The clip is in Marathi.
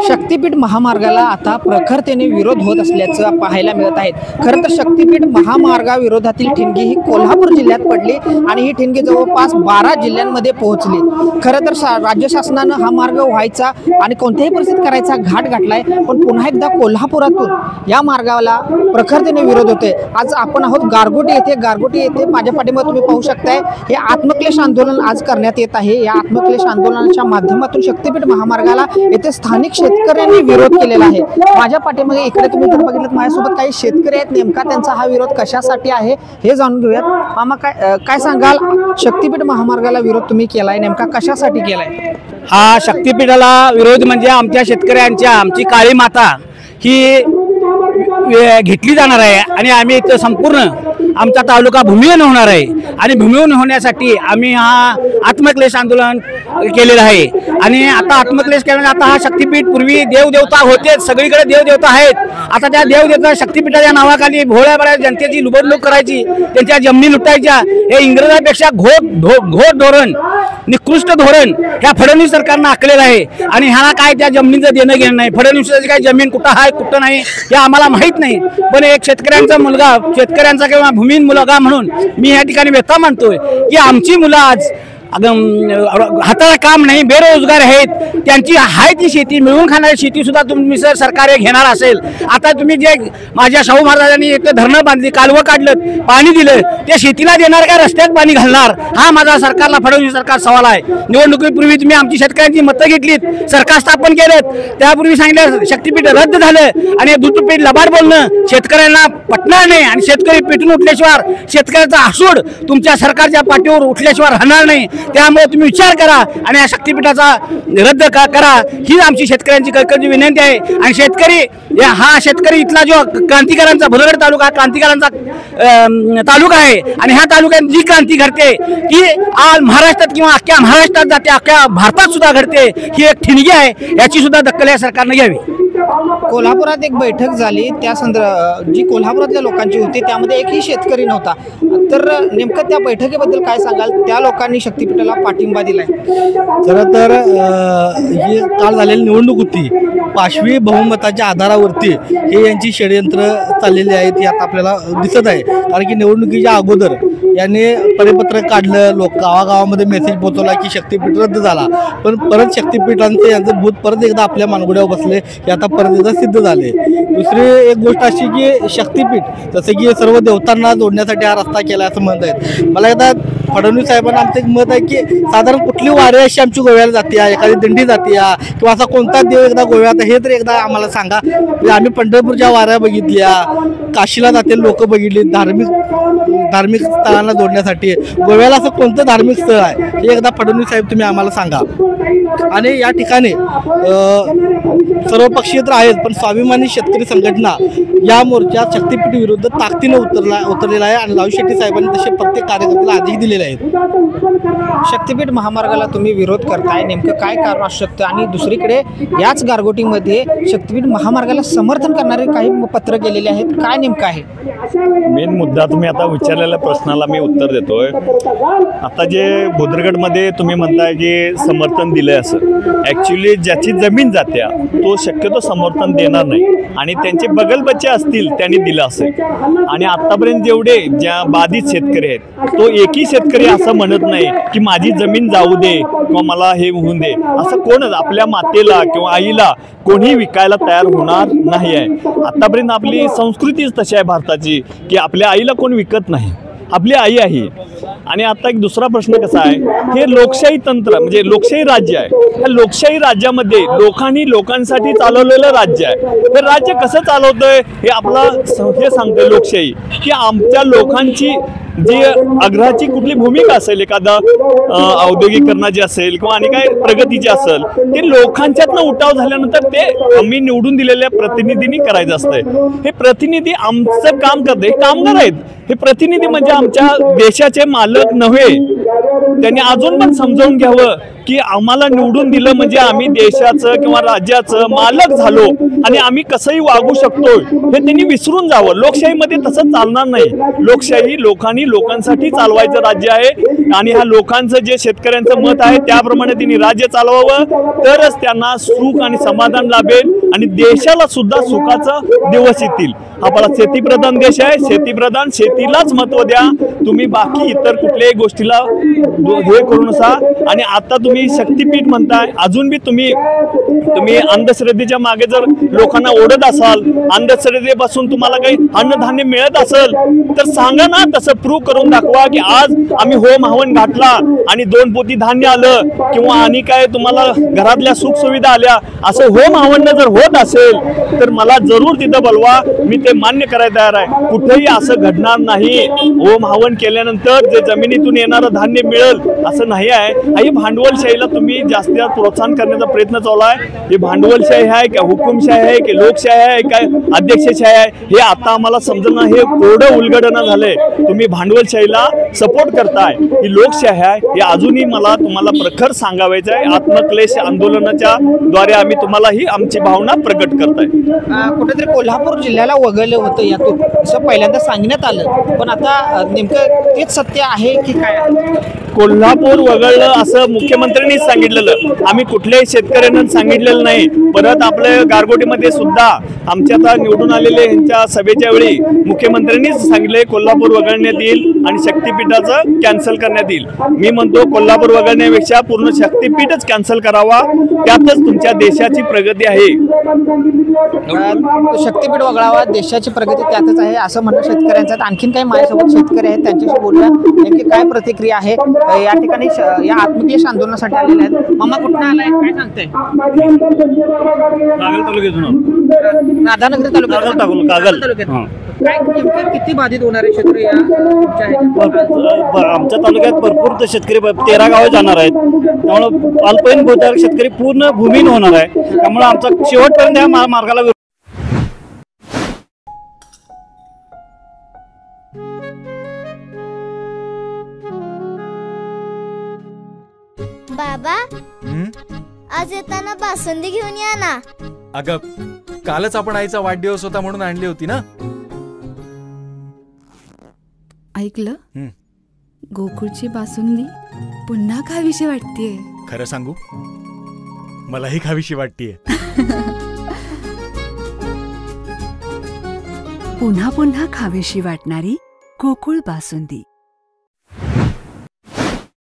शक्तीपीठ महामार्गाला आता प्रखरतेने विरोध होत असल्याचं पाहायला मिळत आहे। खरं तर शक्तीपीठ महामार्गाविरोधातील ठिणगी ही कोल्हापूर जिल्ह्यात पडली आणि ही ठिणगी जवळपास 12 जिल्ह्यांमध्ये पोहोचली। खरं तर राज्य शासनानं हा मार्ग व्हायचा आणि कोणत्याही परिस्थितीत करायचा घाट घातलाय, पण पुन्हा एकदा कोल्हापुरातून या मार्गाला प्रखरतेने विरोध होते। आज आपण आहोत गारगोटी येथे माझ्या पाठीमागे तुम्ही पाहू शकताय हे आत्मक्लेश आंदोलन आज करण्यात येत आहे। या आत्मक्लेश आंदोलनाच्या माध्यमातून शक्तीपीठ महामार्गाला येथे स्थानिक शेतकऱ्यांनी विरोध केलेला आहे। माझ्या पाठीमागे इकडे तुम्ही जर बघितलं माझ्यासोबत काही शेतकरी आहेत, नेमका त्यांचा हा विरोध कशासाठी आहे हे जाणून घेऊयात। मामा काय सांगाल, शक्तीपीठ महामार्गाला विरोध तुम्ही केलाय, नेमका कशासाठी केलाय? हा शक्तीपीठाला विरोध म्हणजे आमच्या शेतकऱ्यांच्या आमची काळी माता ही घेतली जाणार आहे आणि आम्ही इथं संपूर्ण आमचा तालुका भूमिहीन होणार आहे आणि भूमिहीन होण्यासाठी आम्ही हा आत्मक्लेश आंदोलन केलेलं आहे। आणि आता आत्मक्लेश केल्याने आता हा शक्तीपीठ पूर्वी देवदेवता होते, सगळीकडे देवदेवता आहेत, आता त्या देवदेवता शक्तीपीठाच्या नावाखाली भोळ्या बऱ्या जनतेची लुबाडणूक करायची, त्यांच्या जमिनी लुटायच्या, हे इंग्रजांपेक्षा घोट धोरण निकृष्ट धोरण ह्या फडणवीस सरकारनं आखलेलं आहे। आणि ह्याला काय त्या जमिनीचं देणं घेणं नाही, फडणवीसाची काय जमीन कुठं आहे कुठं नाही हे आम्हाला माहीत नाही, पण एक शेतकऱ्यांचा मुलगा, शेतकऱ्यांचा किंवा भूमिहीन मुलगा म्हणून मी या ठिकाणी व्यथा मांडतोय की आमची मुलं आज हाताला काम नाही, बेरोजगार आहेत, त्यांची आहे ती शेती मिळवून खाणारी शेती सुद्धा तुम्ही सर सरकार घेणार असेल। आता तुम्ही जे माझ्या शाहू महाराजांनी एक धरणं बांधली, कालवं काढलं, पाणी दिलं, त्या शेतीला देणार का रस्त्यात पाणी घालणार, हा माझा सरकारला फडणवीस सरकार सवाल आहे। निवडणुकीपूर्वी तुम्ही आमची शेतकऱ्यांची मतं घेतलीत, सरकार स्थापन केलं, त्यापूर्वी सांगितलं शक्तीपीठ रद्द झालं आणि दूधपीठ लबाड बोलणं शेतकऱ्यांना पटणार नाही आणि शेतकरी पेटून उठल्याशिवाय शेतकऱ्याचा आसूड तुमच्या सरकारच्या पाठीवर उठल्याशिवाय राहणार नाही। त्यामुळे तुम्ही विचार करा आणि या शक्तीपीठाचा रद्द करा ही आमची शेतकऱ्यांची कळकळीची विनंती आहे। आणि शेतकरी हा शेतकरी इथला जो क्रांतिकारांचा भुलगड तालुका क्रांतिकारांचा तालुका आहे आणि ह्या तालुक्यात जी क्रांती घडते ती आज महाराष्ट्रात किंवा अख्ख्या महाराष्ट्रात जाते, अख्ख्या भारतात सुद्धा घडते, ही एक ठिणगी आहे, याची सुद्धा दखल या सरकारने घ्यावी। कोल्हापुरात एक बैठक झाली, त्या जी कोल्हापुरातल्या लोकांची होती त्यामध्ये एकही शेतकरी नव्हता, तर नेमकं त्या बैठकीबद्दल काय सांगाल? त्या लोकांनी शक्तीपीठाला पाठिंबा दिलाय। खरं तर ही काल झालेली निवडणूक होती, पाशवी बहुमताच्या आधारावरती हे यांची षडयंत्र चाललेली आहेत हे आता आपल्याला दिसत आहे। कारण की निवडणुकीच्या अगोदर यांनी परिपत्रक काढलं, गावागावामध्ये मेसेज पोहोचवला की शक्तीपीठ रद्द झाला, पण परत शक्तीपीठांचे यांचं भूत परत एकदा आपल्या मानगुड्यावर बसले हे आता परत एकदा सिद्ध झाले। दुसरी एक गोष्ट अशी की शक्तीपीठ जसं की सर्व देवतांना जोडण्यासाठी हा रस्ता केला असं म्हणत आहेत। मला एकदा फडणवीस साहेबांना आमचं एक मत आहे की साधारण कुठली वारी अशी आमची गोव्याला जाते, एखादी दिंडी जाते किंवा असा कोणता देव एकदा गोव्यात हे तर एकदा आम्हाला सांगा। आम्ही पंढरपूरच्या वाऱ्या बघितल्या, काशीला जाते लोक बघितली, धार्मिक स्थळांना जोडण्यासाठी गोव्याला असं कोणतं धार्मिक स्थळ आहे हे एकदा फडणवीस साहेब तुम्ही आम्हाला सांगा। आणि या ठिकाणी सर्वपक्षीय तर आहेत, पण स्वाभिमानी शेतकरी संघटना या मोर्चात शक्तीपीठ विरुद्ध ताकदीने उतरलेला आहे आणि राव शेट्टी साहेबांनी तसे प्रत्येक कार्यकर्त्याला आदेश दिलेले आहेत। शक्तीपीठ महामार्गाला तुम्ही विरोध करताय, नेमकं काय कारण असू शकतं? आणि दुसरीकडे याच गारगोटीमध्ये शक्तीपीठ महामार्गाला समर्थन करणारे काही पत्र गेलेले आहेत, काय नेमकं आहे मेन मुद्दा? तुम्ही आता विचारलेल्या प्रश्नाला मी उत्तर देतोय। आता जे भुदरगडमध्ये तुम्ही म्हणताय की समर्थन दिलंय, असं ॲक्च्युली ज्याची जमीन जात्या तो शक्यतो समर्थन देणार नाही आणि त्यांचे बगलबच्चे असतील त्यांनी दिलं असेल। आणि आतापर्यंत जेवढे ज्या बाधित शेतकरी आहेत तो एकही शेतकरी असं म्हणत नाही की माझी जमीन जाऊ दे किंवा मला हे होऊन दे, असं कोणच आपल्या मातेला किंवा आईला कोणी विकायला तयार होणार नाही आहे। आतापर्यंत आपली संस्कृतीच तशी आहे भारताची की आपल्या आईला कोण विकत नाही, आपली आई आहे। आणि आता एक दुसरा प्रश्न कसा आहे, हे लोकशाही तंत्र म्हणजे लोकशाही राज्य आहे, या लोकशाही राज्यामध्ये लोकांनी लोकांसाठी चालवलेलं राज्य आहे। हे राज्य कसं चालवतंय हे आपलं हे सांगतंय लोकशाही, की आमच्या लोकांची जी आग्रहाची कुठली भूमिका असेल, एखादं औद्योगिकरणाची असेल किंवा आणि काय प्रगतीची असेल, ते लोकांच्यातनं उठाव झाल्यानंतर ते आम्ही निवडून दिलेल्या प्रतिनिधींनी करायचं असतंय। हे प्रतिनिधी आमचं काम करते, हे कामगार आहेत, हे प्रतिनिधी म्हणजे आमच्या देशाचे मालक नव्हे। त्यांनी अजून पण समजावून घ्यावं की आम्हाला निवडून दिलं म्हणजे आम्ही देशाचं किंवा राज्याचं मालक झालो आणि आम्ही कसंही वागू शकतो हे त्यांनी विसरून जावं। लोकशाहीमध्ये तसं चालणार नाही। लोकशाही लोकांनी त्यांनी लोकांसाठी चालवायचं राज्य आहे आणि ह्या लोकांचं जे शेतकऱ्यांचं मत आहे त्याप्रमाणे त्यांनी राज्य चालवावं, तरच त्यांना सुख आणि समाधान लाभेल आणि देशाला सुद्धा सुखाचा दिवस येतील. आपला शेतीप्रधान देश आहे, शेतीप्रधान शेतीलाच महत्व द्या. तुम्ही बाकी इतर कुठल्याही गोष्टीला हे करू नका. आणि आता तुम्ही शक्तीपीठ म्हणताय, अजून बी तुम्ही अंधश्रद्धेच्या मागे जर लोकांना ओढत असाल, अंधश्रद्धेपासून तुम्हाला काही अन्नधान्य मिळत असेल तर सांगा ना, तसं प्रूव्ह करून दाखवा की आज आम्ही होम हवन घातला आणि 2 पोती धान्य आलं किंवा आणि काय तुम्हाला घरातल्या सुख सुविधा आल्या, असं होम हवन जर होत असेल तर मला जरूर तिथं बोलवा, मी ते मान्य करायला तयार आहे. कुठेही असं घडणार नाही. होम हवन केल्यानंतर जे जमिनीतून येणारं धान्य मिळेल असं नाही आहे. ही भांडवलशाहीला तुम्ही जास्त प्रोत्साहन करण्याचा प्रयत्न चालू आहे. ही भांडवलशाही आहे की हुकुमशाही आहे की लोकशाही आहे काय अध्यक्षशाही आहे, हे आता आम्हाला समजणं हे कोरडं उलगडणं झालंय. तुम्ही भांडवलशाहीला सपोर्ट करताय, ही लोकशाही आहे हे अजूनही मला तुम्हाला प्रखर सांगावायचं आहे. आत्मक्लेश आंदोलनाच्या द्वारे आम्ही तुम्हाला ही आमची भावना प्रकट करताय. कुठेतरी कोल्हापूर जिल्ह्याला वगळलं होतं यातून असं पहिल्यांदा सांगण्यात आलं, पण आता नेमकं तेच सत्य आहे की काय? कोल्हापूर वगळलं असं मुख्यमंत्र्यांनीच सांगितलेलं, आम्ही कुठल्याही शेतकऱ्यांना सांगितलेलं नाही. परत आपल्या गारगोटीमध्ये सुद्धा आमच्या आता निवडून आलेले यांच्या सभेच्या वेळी मुख्यमंत्र्यांनीच सांगितले कोल्हापूर वगळण्यात येईल आणि शक्तीपीठाचं कॅन्सल करण्यात येईल. मी म्हणतो कोल्हापूर वगळण्यापेक्षा पूर्ण शक्तीपीठच कॅन्सल करावा, त्यातच तुमच्या देशाची प्रगती आहे. शक्तीपीठ वगळावा, देशाची प्रगती त्यातच आहे असं म्हणणं शेतकऱ्यांचं. आणखीन काही माझ्यासोबत शेतकरी आहेत, त्यांच्याशी बोलूया नेमकी काय प्रतिक्रिया आहे. या ठिकाणी या आत्मक्लेश आंदोलनासाठी आलेले आहेत. मामा कुठून आलाय, काय सांगताय? राधानगरी तालुक्यात. काय नेमकं किती बाधित होणार आहे शेतकरी या आमच्या तालुक्यात भरपूर शेतकरी 13 गावे जाणार आहेत. त्यामुळे अल्पवयीन बहुतांश शेतकरी पूर्ण भूमिहीन होणार आहे. त्यामुळे आमचा शेवटपर्यंत या मार्गाला बाबा आज येताना बासुंदी घेऊन या ना. अगं कालच आपण आईचा वाढदिवस होता म्हणून आणली होती ना. ऐकलं, गोकुळची बासुंदी पुन्हा खावीशी वाटतेय. खरं सांगू, मलाही खावीशी वाटतेय. पुन्हा पुन्हा खावीशी वाटणारी गोकुळ बासुंदी.